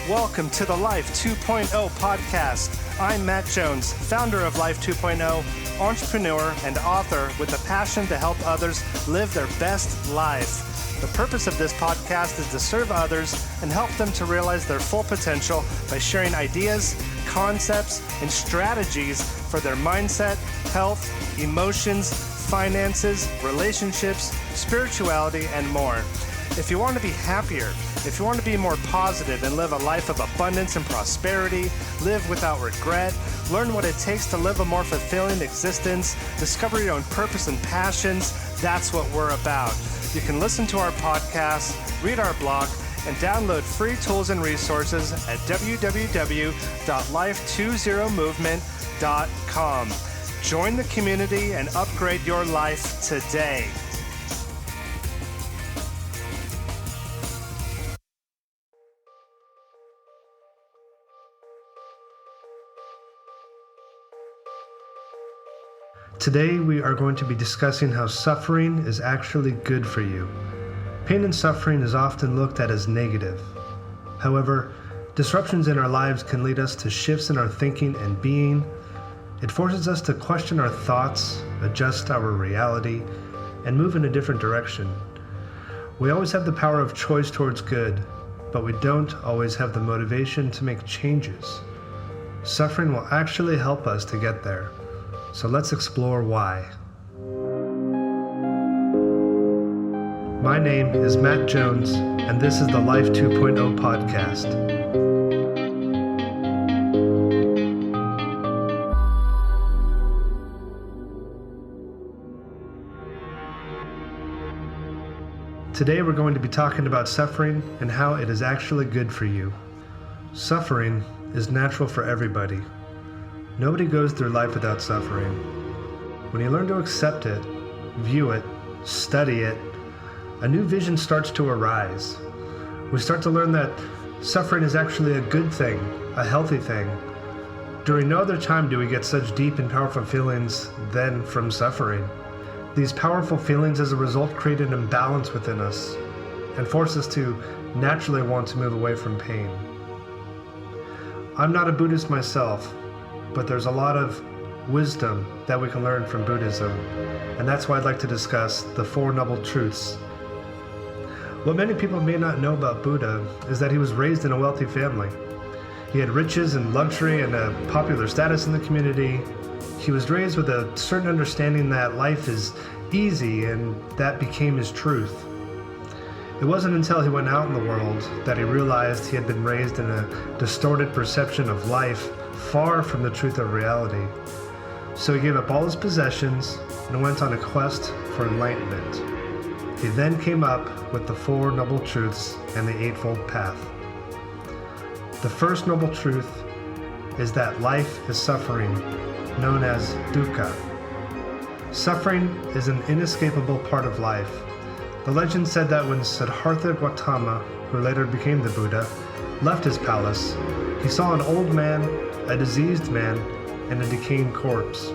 Welcome to the Life 2.0 podcast. I'm Matt Jones, founder of Life 2.0, entrepreneur and author with a passion to help others live their best life. The purpose of this podcast is to serve others and help them to realize their full potential by sharing ideas, concepts, and strategies for their mindset, health, emotions, finances, relationships, spirituality, and more. If you want to be happier, if you want to be more positive and live a life of abundance and prosperity, live without regret, learn what it takes to live a more fulfilling existence, discover your own purpose and passions, that's what we're about. You can listen to our podcast, read our blog, and download free tools and resources at www.life20movement.com. Join the community and upgrade your life today. Today we are going to be discussing how suffering is actually good for you. Pain and suffering is often looked at as negative. However, disruptions in our lives can lead us to shifts in our thinking and being. It forces us to question our thoughts, adjust our reality, and move in a different direction. We always have the power of choice towards good, but we don't always have the motivation to make changes. Suffering will actually help us to get there. So let's explore why. My name is Matt Jones, and this is the Life 2.0 podcast. Today we're going to be talking about suffering and how it is actually good for you. Suffering is natural for everybody. Nobody goes through life without suffering. When you learn to accept it, view it, study it, a new vision starts to arise. We start to learn that suffering is actually a good thing, a healthy thing. During no other time do we get such deep and powerful feelings than from suffering. These powerful feelings as a result create an imbalance within us and force us to naturally want to move away from pain. I'm not a Buddhist myself, but there's a lot of wisdom that we can learn from Buddhism, and that's why I'd like to discuss the Four Noble Truths. What many people may not know about Buddha is that he was raised in a wealthy family. He had riches and luxury and a popular status in the community. He was raised with a certain understanding that life is easy, and that became his truth. It wasn't until he went out in the world that he realized he had been raised in a distorted perception of life, far from the truth of reality. So he gave up all his possessions and went on a quest for enlightenment. He then came up with the Four Noble Truths and the Eightfold Path. The first noble truth is that life is suffering, known as dukkha. Suffering is an inescapable part of life. The legend said that when Siddhartha Gautama, who later became the Buddha, left his palace, he saw an old man, a diseased man, and a decaying corpse.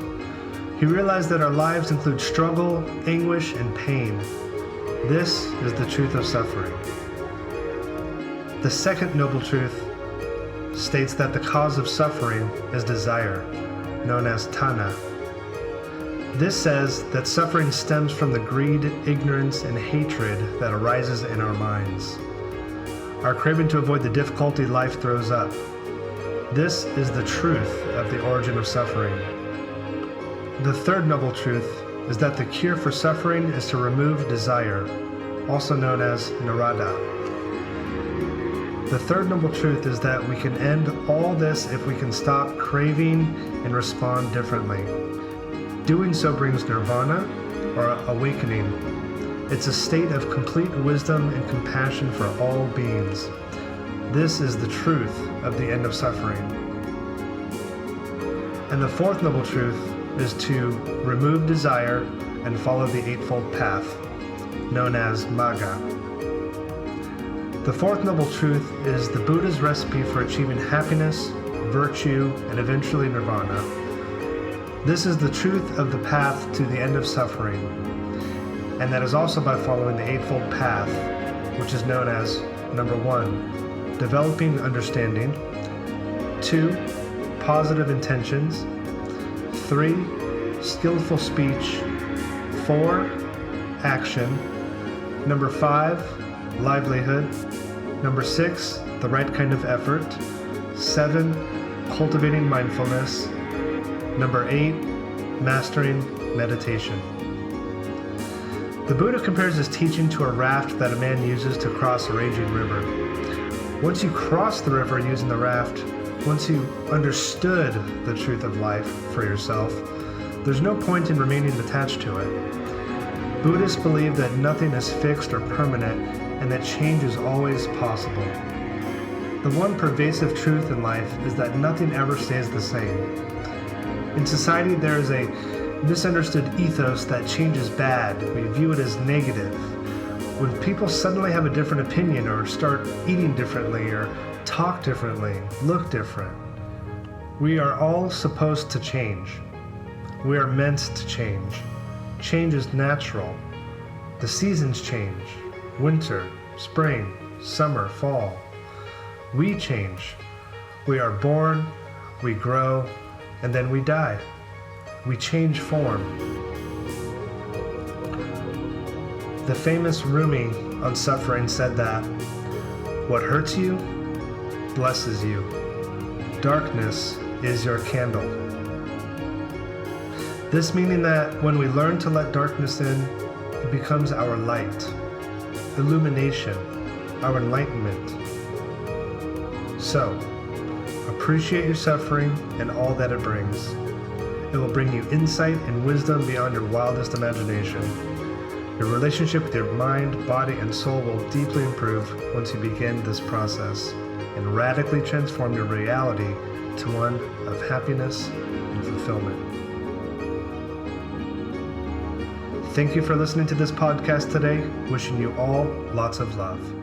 He realized that our lives include struggle, anguish, and pain. This is the truth of suffering. The second noble truth states that the cause of suffering is desire, known as tanha. This says that suffering stems from the greed, ignorance, and hatred that arises in our minds. Our craving to avoid the difficulty life throws up. This is the truth of the origin of suffering. The third noble truth is that the cure for suffering is to remove desire, also known as nirada. The third noble truth is that we can end all this if we can stop craving and respond differently. Doing so brings nirvana, or awakening. It's a state of complete wisdom and compassion for all beings. This is the truth of the end of suffering. And the fourth noble truth is to remove desire and follow the Eightfold Path, known as Magga. The fourth noble truth is the Buddha's recipe for achieving happiness, virtue, and eventually nirvana. This is the truth of the path to the end of suffering, and that is also by following the Eightfold Path, which is known as number 1, developing understanding. 2, positive intentions. 3, skillful speech. 4, action. Number 5, livelihood. Number 6, the right kind of effort. 7, cultivating mindfulness. Number 8, mastering meditation. The Buddha compares his teaching to a raft that a man uses to cross a raging river. Once you cross the river using the raft, once you understood the truth of life for yourself, there's no point in remaining attached to it. Buddhists believe that nothing is fixed or permanent and that change is always possible. The one pervasive truth in life is that nothing ever stays the same. In society, there is a misunderstood ethos that change is bad. We view it as negative. When people suddenly have a different opinion or start eating differently or talk differently, look different, we are all supposed to change. We are meant to change. Change is natural. The seasons change. Winter, spring, summer, fall. We change. We are born, we grow, and then we die. We change form. The famous Rumi on suffering said that what hurts you blesses you. Darkness is your candle. This meaning that when we learn to let darkness in, it becomes our light, illumination, our enlightenment. So, appreciate your suffering and all that it brings. It will bring you insight and wisdom beyond your wildest imagination. Your relationship with your mind, body, and soul will deeply improve once you begin this process and radically transform your reality to one of happiness and fulfillment. Thank you for listening to this podcast today. Wishing you all lots of love.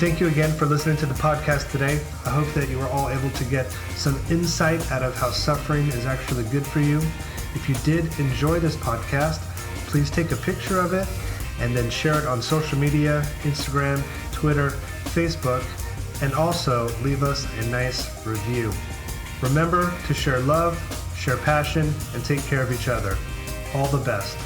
Thank you again for listening to the podcast today. I hope that you were all able to get some insight out of how suffering is actually good for you. If you did enjoy this podcast, please take a picture of it and then share it on social media, Instagram, Twitter, Facebook, and also leave us a nice review. Remember to share love, share passion, and take care of each other. All the best.